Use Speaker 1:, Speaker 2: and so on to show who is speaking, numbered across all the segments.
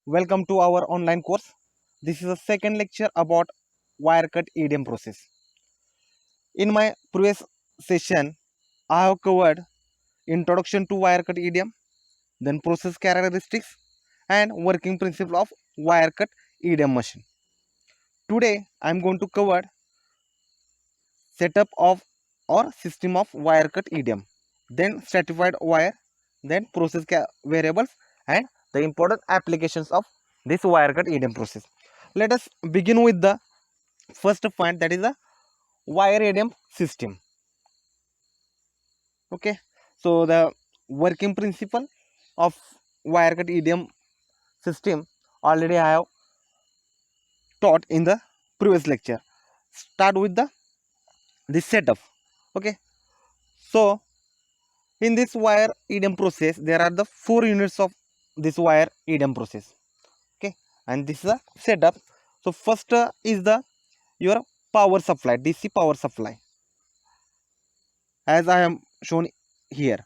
Speaker 1: Welcome to our online course. This is a second lecture about wire cut EDM process. In my previous session, I have covered introduction to wire cut EDM, then process characteristics and working principle of wire cut EDM machine. Today, I am going to cover setup of or system of wire cut EDM, then stratified wire, then process variables and the important applications of this wire cut EDM process. Let us begin with the first point, that is the wire EDM system. Okay, so the working principle of wire cut EDM system already I have taught in the previous lecture. Start with the setup. Okay, so in this wire EDM process there are the 4 units of this wire EDM process. Okay, and this is a setup. So first is the your power supply, DC power supply, as I am shown here.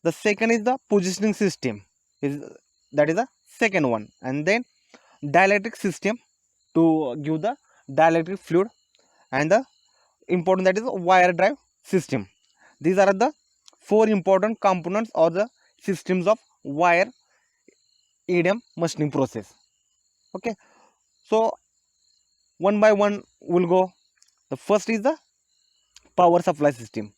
Speaker 1: The second is the positioning system, that is the second one, and then dielectric system to give the dielectric fluid, and the important, that is wire drive system. These are the 4 important components or the systems of wire EDM machining process. Okay, so one by one we'll go. The first is the power supply system.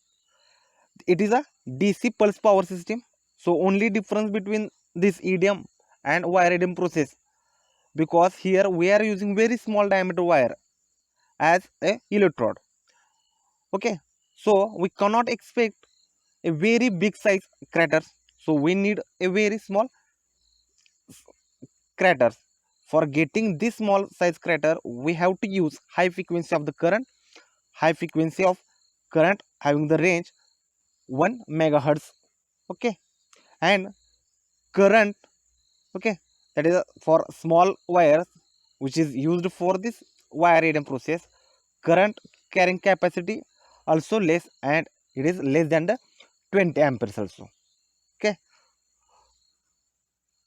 Speaker 1: It is a DC pulse power system. So only difference between this EDM and wire EDM process, because here we are using very small diameter wire as a electrode. Okay, so we cannot expect a very big size crater, so we need a very small crater. For getting this small size crater, we have to use high frequency of the current, high frequency of current having the range 1 megahertz. Okay, and current, okay, that is for small wires which is used for this wire EDM process. Current carrying capacity also less, and it is less than the 20 amperes also. Okay,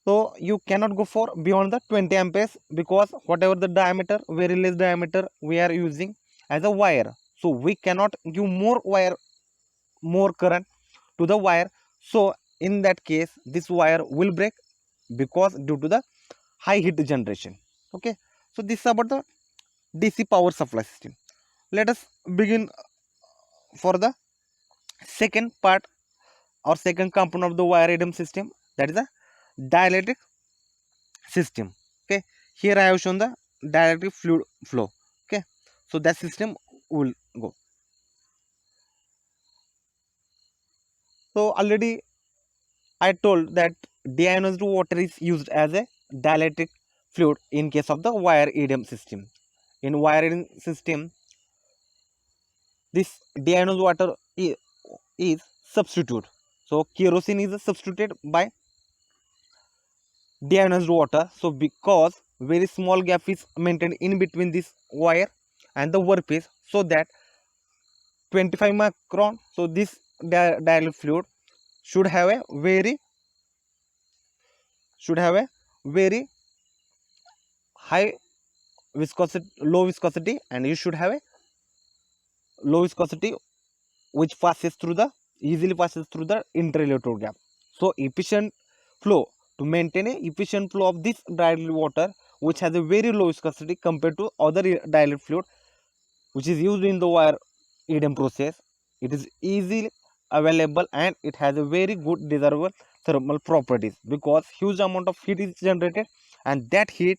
Speaker 1: so you cannot go for beyond the 20 amperes, because whatever the diameter, very less diameter we are using as a wire, so we cannot give more current to the wire. So in that case this wire will break, because due to the high heat generation. Okay, so this is about the DC power supply system. Let us begin for the second part or second component of the wire EDM system, that is the dielectric system. Okay, here I have shown the dielectric fluid flow. Okay, so that system will go. So already I told that deionized water is used as a dielectric fluid in case of the wire EDM system. In wire EDM system, this deionized water is substituted. So kerosene is substituted by deionized water. So because very small gap is maintained in between this wire and the workpiece, so that 25 micron, so this dielectric fluid should have a very high viscosity, low viscosity, and you should have a low viscosity which easily passes through the interelectrode gap. So efficient flow, to maintain a efficient flow of this dielectric water which has a very low viscosity compared to other dielectric fluid which is used in the wire EDM process, it is easily available and it has a very good desirable thermal properties, because huge amount of heat is generated, and that heat,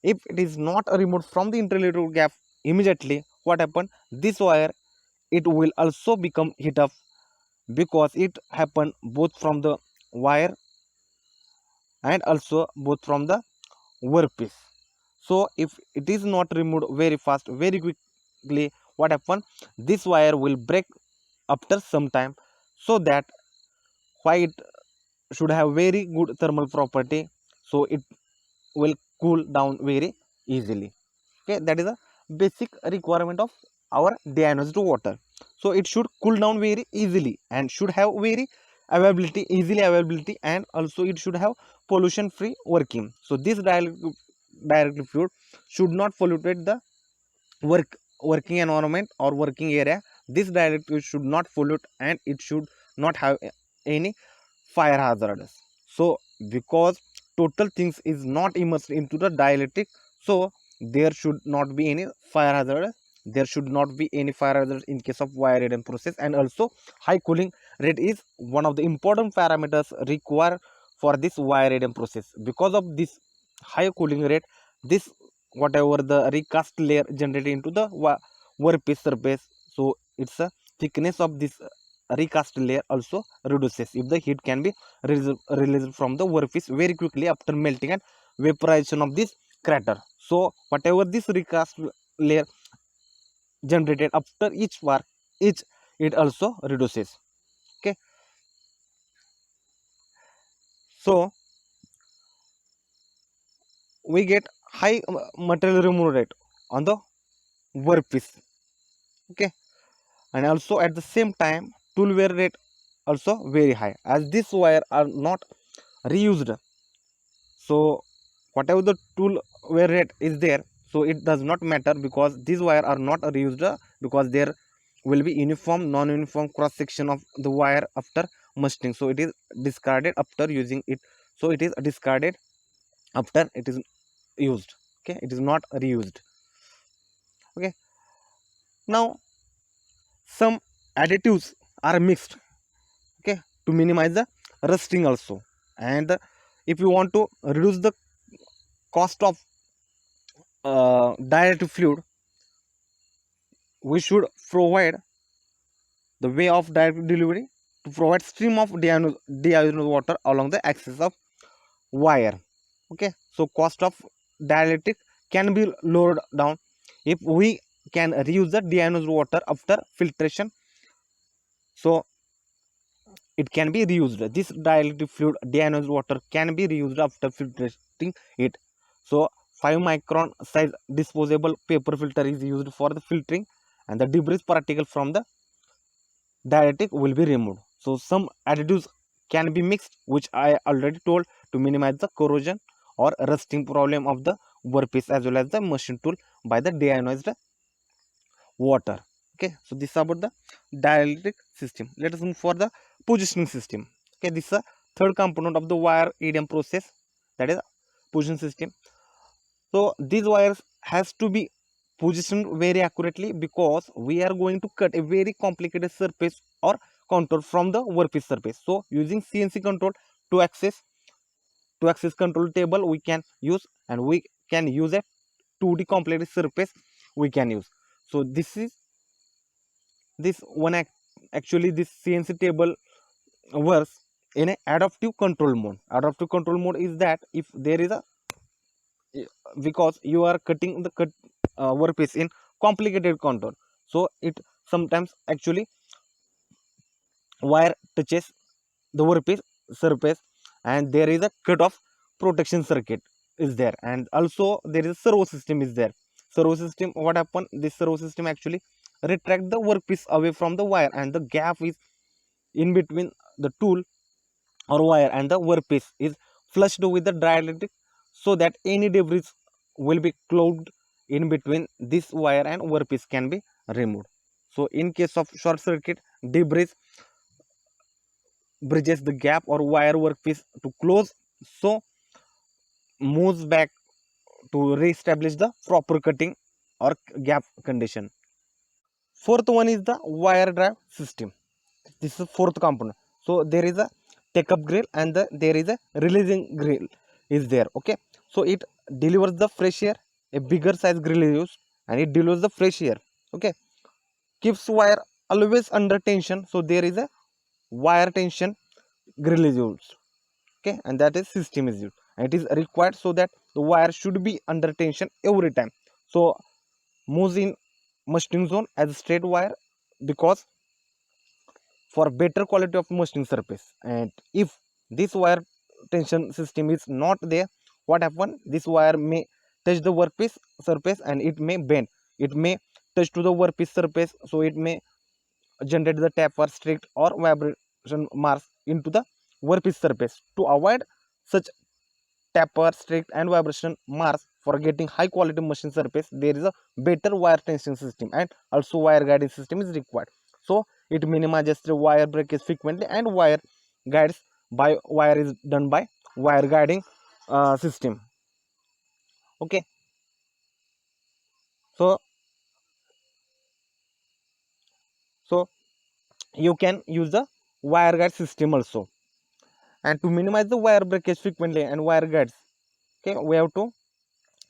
Speaker 1: if it is not removed from the interelectrode gap immediately, what happen, this wire, it will also become heat up, because it happen both from the wire and also both from the workpiece. So if it is not removed very fast, very quickly, what happen, this wire will break after some time. So that why it should have very good thermal property, so it will cool down very easily. Okay, that is a basic requirement of our deionized water. So it should cool down very easily and should have very availability, easily availability, and also it should have pollution free working. So this dielectric fluid should not pollute the working environment or working area. This dielectric should not pollute, and it should not have any fire hazards. So because total things is not immersed into the dielectric, so there should not be any fire hazard. There should not be any fire hazard in case of wire radiant process. And also high cooling rate is one of the important parameters required for this wire radiant process. Because of this high cooling rate, this whatever the recast layer generated into the workpiece surface, so its a thickness of this recast layer also reduces if the heat can be released from the workpiece very quickly after melting and vaporization of this crater. So whatever this recast layer generated after each work, each it also reduces. Okay, so we get high material removal rate on the workpiece. Okay, and also at the same time tool wear rate also very high, as this wire are not reused. So whatever the tool wear rate is there, so it does not matter because these wire are not reused, because there will be uniform non-uniform cross section of the wire after machining, so it is discarded after using it. So it is discarded after it is used. Okay, it is not reused. Okay, now some additives are mixed, okay, to minimize the rusting also. And if you want to reduce the cost of dielectric fluid, we should provide the way of direct delivery to provide stream of deionized water along the axis of wire. Okay, so cost of dielectric can be lowered down if we can reuse the deionized water after filtration. So it can be reused. This dielectric fluid deionized water can be reused after filtering it. So 5 micron size disposable paper filter is used for the filtering, and the debris particle from the dielectric will be removed. So some additives can be mixed, which I already told, to minimize the corrosion or rusting problem of the workpiece as well as the machine tool by the deionized water. Okay, so this is about the dielectric system. Let us move for the positioning system. Okay, this is a third component of the wire EDM process, that is position system. So these wires has to be positioned very accurately, because we are going to cut a very complicated surface or contour from the workpiece surface. So using CNC control to access control table we can use, and we can use a 2D complicated surface we can use. So this is this one actually this CNC table works in a adaptive control mode. Adaptive control mode is that if there is a, because you are cutting the workpiece in complicated contour, so it sometimes actually wire touches the workpiece surface, and there is a cut off protection circuit is there, and also there is a servo system is there. Servo system, what happen, this servo system actually retract the workpiece away from the wire, and the gap is in between the tool or wire and the workpiece is flushed with the dielectric, so that any debris will be clogged in between this wire and workpiece can be removed. So in case of short circuit, debris bridges the gap or wire workpiece to close, so moves back to re-establish the proper cutting or gap condition. Fourth one is the wire drive system. This is fourth component. So there is a take up grill, and there is a releasing grill is there. Okay, so it delivers the fresh air. A bigger size grill is used, and it delivers the fresh air. Okay, keeps wire always under tension. So there is a wire tension grill is used. Okay, and that is system is used, and it is required so that the wire should be under tension every time. So moves in machining zone as a straight wire, because for better quality of machining surface. And if this wire tension system is not there, what happen, this wire may touch the workpiece surface and it may bend, it may touch to the workpiece surface, so it may generate the taper, strict or vibration marks into the workpiece surface. To avoid such taper, strict and vibration marks for getting high quality machine surface, there is a better wire tension system and also wire guiding system is required. So it minimizes the wire breakage frequently, and wire guides by wire is done by wire guiding system. Okay, so so you can use the wire guide system also. And to minimize the wire breakage frequently and wire guides, okay, we have to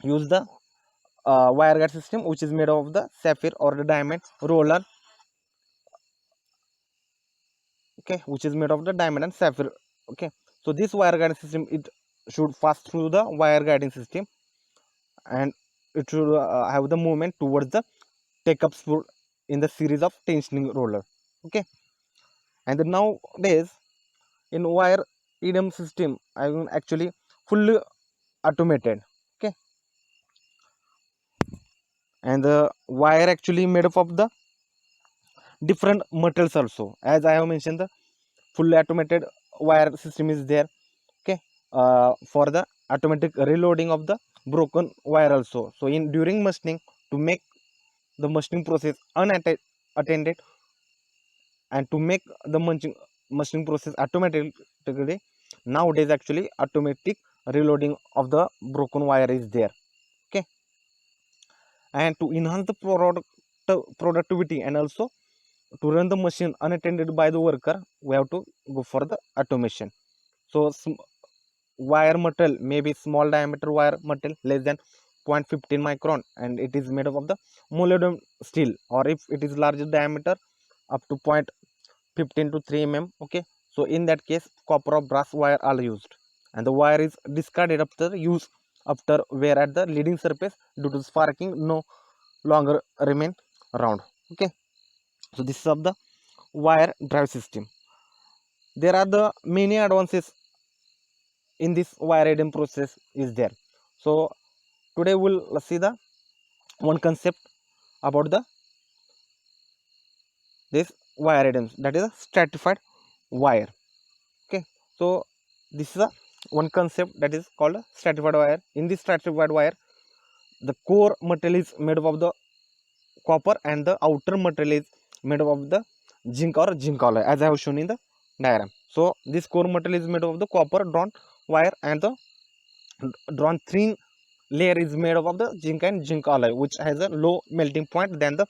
Speaker 1: use the wire guide system which is made of the sapphire or the diamond roller, okay, which is made of the diamond and sapphire. Okay, so this wire guiding system, it should pass through the wire guiding system, and it should have the movement towards the take up spool in the series of tensioning roller. Okay, and then nowadays in wire EDM system, I mean actually fully automated. Okay, and the wire actually made up of the different metals also. As I have mentioned, the fully automated wire system is there. Okay, for the automatic reloading of the broken wire also. So in during machining, to make the machining process unattended and to make the machining process automatically, nowadays actually automatic reloading of the broken wire is there. Okay, and to enhance the productivity and also to run the machine unattended by the worker, we have to go for the automation. So wire metal may be small diameter wire metal less than 0.15 micron, and it is made up of the molybdenum steel, or if it is larger diameter up to 0.15 to 3 mm. Okay, so in that case copper or brass wire are used, and the wire is discarded after use, after wear at the leading surface due to sparking no longer remain round. Okay, so this is of the wire drive system. There are the many advances in this wire ADM process is there. So today we'll see the one concept about the this wire ADMs, that is a stratified wire. Okay, so this is a one concept that is called a stratified wire. In this stratified wire, the core material is made up of the copper and the outer material is made up of the zinc or zinc alloy, as I have shown in the diagram. So this core material is made up of the copper drawn wire, and the drawn thin layer is made up of the zinc and zinc alloy, which has a low melting point than the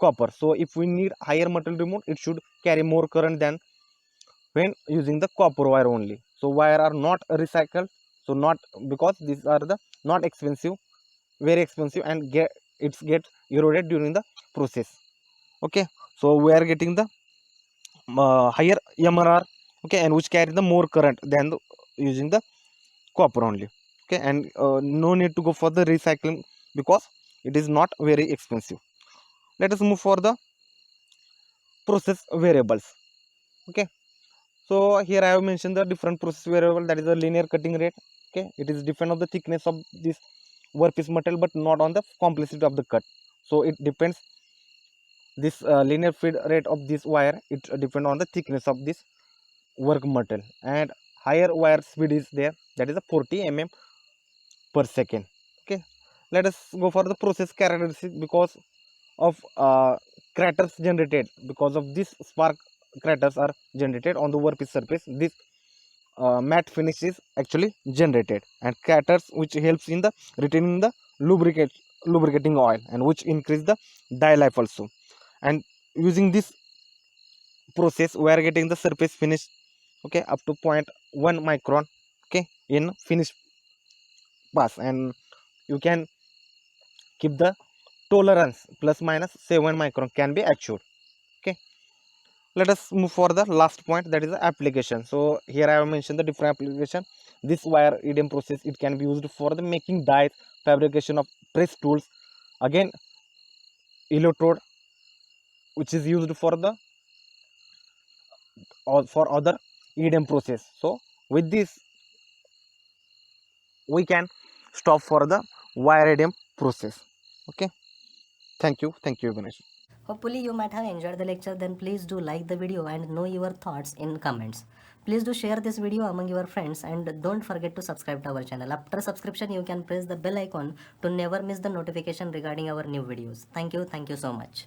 Speaker 1: copper. So if we need higher material remote, it should carry more current than when using the copper wire only. So wire are not recycled, so not because these are the not expensive, very expensive, and get eroded during the process. Okay, so we are getting the higher MRR, okay, and which carry the more current than using the copper only. Okay, and no need to go for the recycling because it is not very expensive. Let us move for the process variables. Okay, so here I have mentioned the different process variable, that is the linear cutting rate. Okay, it is depend on the thickness of this workpiece metal but not on the complexity of the cut. So it depends, this linear feed rate of this wire, it depend on the thickness of this work metal, and higher wire speed is there, that is a 40 mm per second. Okay, let us go for the process characteristic. Because of craters generated, because of this spark craters are generated on the workpiece surface, this matte finish is actually generated, and craters which helps in the retaining the lubricating oil, and which increase the dye life also. And using this process we are getting the surface finish, okay, up to 0.1 micron, okay, in finish pass, and you can keep the tolerance plus minus 7 micron can be achieved. Okay, let us move for the last point, that is the application. So here I have mentioned the different application. This wire EDM process, it can be used for the making dies, fabrication of press tools, again electrode, which is used for the or for other EDM process. So with this we can stop for the wire EDM process. Okay, thank you Ganesh.
Speaker 2: Hopefully you might have enjoyed the lecture. Then please do like the video and know your thoughts in comments. Please do share this video among your friends and don't forget to subscribe to our channel. After subscription, you can press the bell icon to never miss the notification regarding our new videos. Thank you so much.